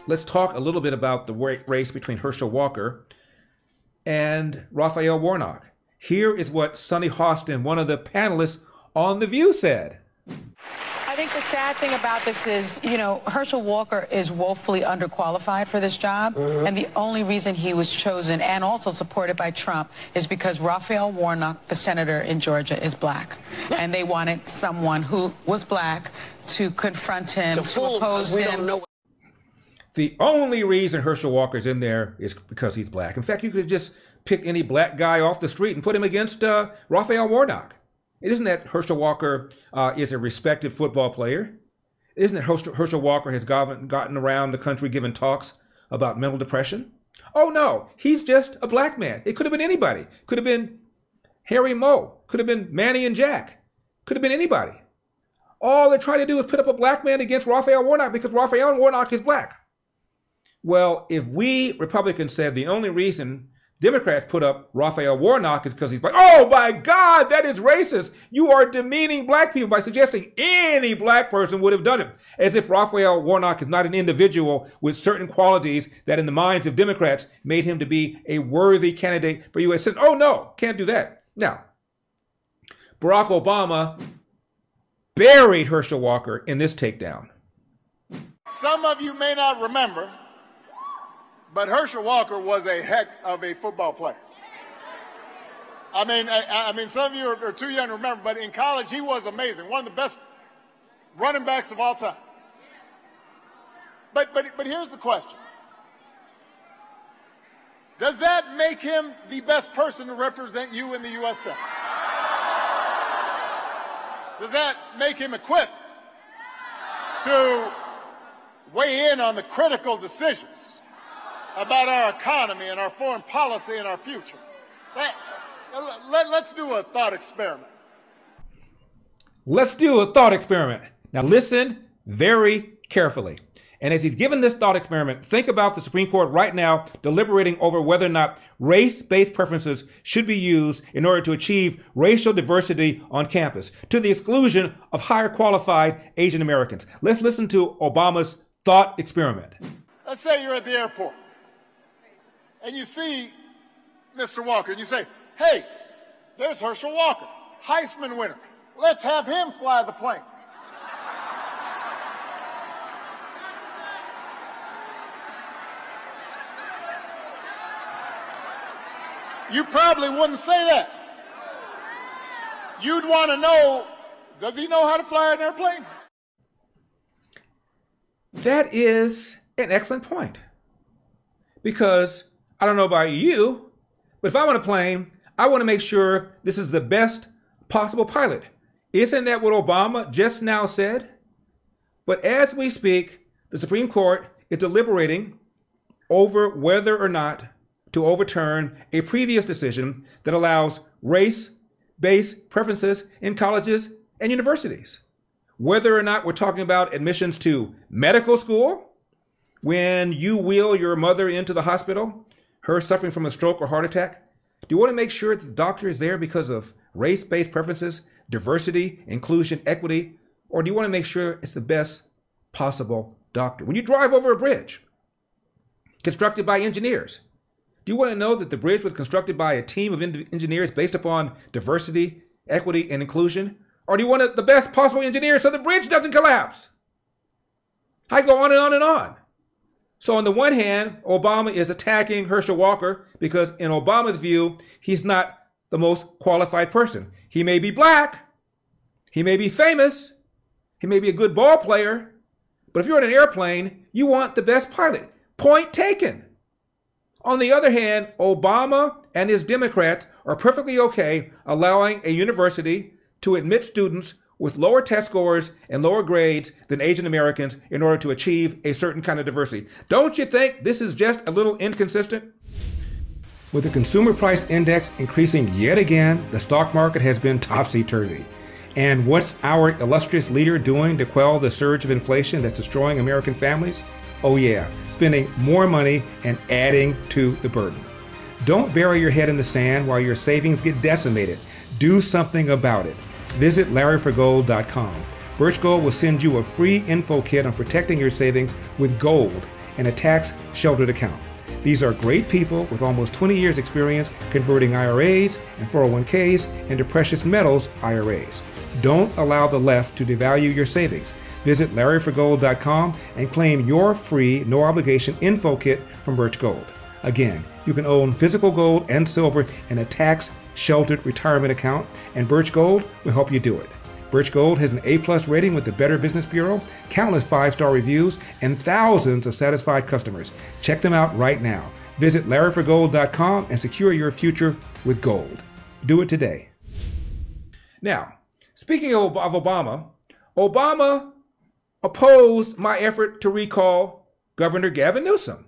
let's talk a little bit about the race between Herschel Walker and Raphael Warnock. Here is what Sonny Hostin, one of the panelists on The View, said. I think the sad thing about this is, Herschel Walker is woefully underqualified for this job. And the only reason he was chosen and also supported by Trump is because Raphael Warnock, the senator in Georgia, is black. And they wanted someone who was black to confront him, to oppose him. The only reason Herschel Walker's in there is because he's black. In fact, you could just pick any black guy off the street and put him against Raphael Warnock. It isn't that Herschel Walker is a respected football player. It isn't that Herschel Walker has gotten around the country giving talks about mental depression. Oh, no, he's just a black man. It could have been anybody. Could have been Harry Moe. Could have been Manny and Jack. Could have been anybody. All they're trying to do is put up a black man against Raphael Warnock because Raphael Warnock is black. Well, if we Republicans said the only reason Democrats put up Raphael Warnock is because he's black, oh my God, that is racist. You are demeaning black people by suggesting any black person would have done it, as if Raphael Warnock is not an individual with certain qualities that in the minds of Democrats made him to be a worthy candidate for U.S. Senate. Oh no, can't do that. Now, Barack Obama buried Herschel Walker in this takedown. Some of you may not remember, but Herschel Walker was a heck of a football player. I mean, some of you are too young to remember, but in college he was amazing. One of the best running backs of all time. But here's the question. Does that make him the best person to represent you in the U.S. Senate? Does that make him equipped to weigh in on the critical decisions about our economy and our foreign policy and our future? Let's do a thought experiment. Let's do a thought experiment. Now listen very carefully. And as he's given this thought experiment, think about the Supreme Court right now deliberating over whether or not race-based preferences should be used in order to achieve racial diversity on campus, to the exclusion of higher qualified Asian Americans. Let's listen to Obama's thought experiment. Let's say you're at the airport and you see Mr. Walker and you say, hey, there's Herschel Walker, Heisman winner. Let's have him fly the plane. You probably wouldn't say that. You'd want to know, does he know how to fly an airplane? That is an excellent point. Because I don't know about you, but if I'm on a plane, I want to make sure this is the best possible pilot. Isn't that what Obama just now said? But as we speak, the Supreme Court is deliberating over whether or not to overturn a previous decision that allows race-based preferences in colleges and universities. Whether or not we're talking about admissions to medical school, when you wheel your mother into the hospital, her suffering from a stroke or heart attack, do you want to make sure that the doctor is there because of race-based preferences, diversity, inclusion, equity, or do you want to make sure it's the best possible doctor? When you drive over a bridge constructed by engineers, do you want to know that the bridge was constructed by a team of engineers based upon diversity, equity, and inclusion? Or do you want the best possible engineer so the bridge doesn't collapse? I go on and on and on. So on the one hand, Obama is attacking Herschel Walker because in Obama's view, he's not the most qualified person. He may be black, he may be famous, he may be a good ball player, but if you're in an airplane, you want the best pilot. Point taken. On the other hand, Obama and his Democrats are perfectly okay allowing a university to admit students with lower test scores and lower grades than Asian Americans in order to achieve a certain kind of diversity. Don't you think this is just a little inconsistent? With the consumer price index increasing yet again, the stock market has been topsy-turvy. And what's our illustrious leader doing to quell the surge of inflation that's destroying American families? Oh yeah, spending more money and adding to the burden. Don't bury your head in the sand while your savings get decimated. Do something about it. Visit LarryForGold.com. Birch Gold will send you a free info kit on protecting your savings with gold and a tax-sheltered account. These are great people with almost 20 years experience converting IRAs and 401ks into precious metals IRAs. Don't allow the left to devalue your savings. Visit LarryForGold.com and claim your free, no-obligation info kit from Birch Gold. Again, you can own physical gold and silver in a tax-sheltered retirement account, and Birch Gold will help you do it. Birch Gold has an A+ rating with the Better Business Bureau, countless 5-star reviews, and thousands of satisfied customers. Check them out right now. Visit LarryForGold.com and secure your future with gold. Do it today. Now, speaking of Obama, Obama opposed my effort to recall Governor Gavin Newsom.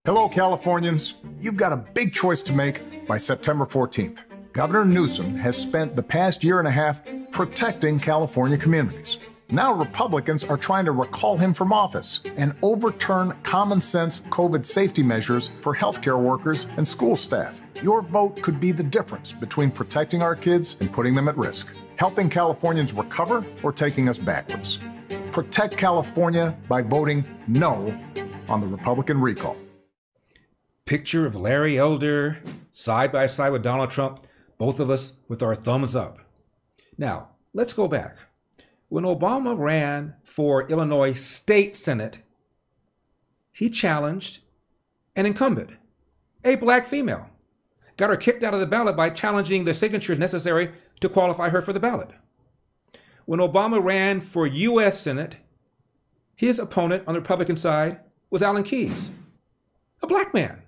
Hello, Californians. You've got a big choice to make by September 14th. Governor Newsom has spent the past year and a half protecting California communities. Now Republicans are trying to recall him from office and overturn common sense COVID safety measures for healthcare workers and school staff. Your vote could be the difference between protecting our kids and putting them at risk, helping Californians recover or taking us backwards. Protect California by voting no on the Republican recall. Picture of Larry Elder side by side with Donald Trump, both of us with our thumbs up. Now, let's go back. When Obama ran for Illinois State Senate, he challenged an incumbent, a black female, got her kicked out of the ballot by challenging the signatures necessary to qualify her for the ballot. When Obama ran for U.S. Senate, his opponent on the Republican side was Alan Keyes, a black man.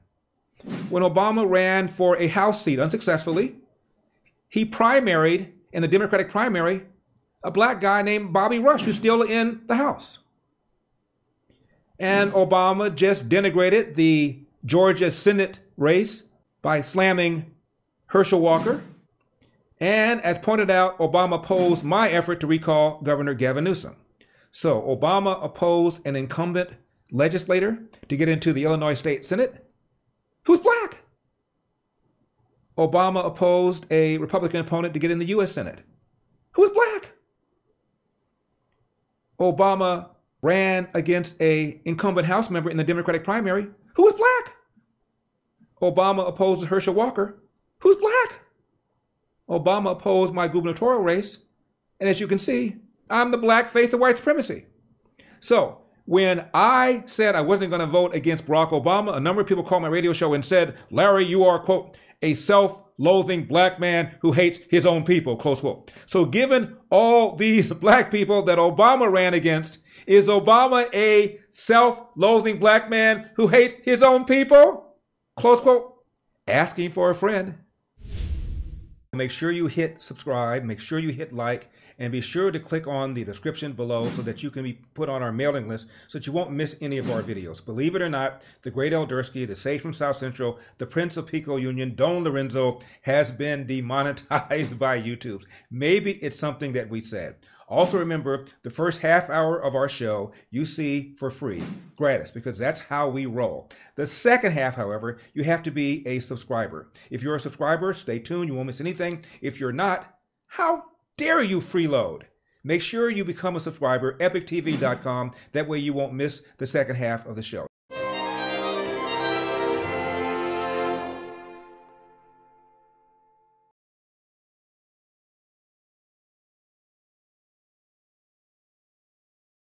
When Obama ran for a House seat unsuccessfully, he primaried in the Democratic primary a black guy named Bobby Rush, who's still in the House. And Obama just denigrated the Georgia Senate race by slamming Herschel Walker. And as pointed out, Obama opposed my effort to recall Governor Gavin Newsom. So Obama opposed an incumbent legislator to get into the Illinois State Senate who's black. Obama opposed a Republican opponent to get in the U.S. Senate who was black. Obama ran against an incumbent House member in the Democratic primary who was black. Obama opposed Herschel Walker, who's black. Obama opposed my gubernatorial race, and as you can see, I'm the black face of white supremacy. So when I said I wasn't going to vote against Barack Obama, a number of people called my radio show and said, Larry, you are, quote, a self-loathing black man who hates his own people, close quote. So given all these black people that Obama ran against, is Obama a self-loathing black man who hates his own people? Close quote. Asking for a friend. Make sure you hit subscribe, make sure you hit like, and be sure to click on the description below so that you can be put on our mailing list so that you won't miss any of our videos. Believe it or not, the great Eldersky, the sage from South Central, the Prince of Pico Union, Don Lorenzo, has been demonetized by YouTube. Maybe it's something that we said. Also remember, the first half hour of our show you see for free, gratis, because that's how we roll. The second half, however, you have to be a subscriber. If you're a subscriber, stay tuned, you won't miss anything. If you're not, how dare you freeload? Make sure you become a subscriber, epictv.com. That way you won't miss the second half of the show.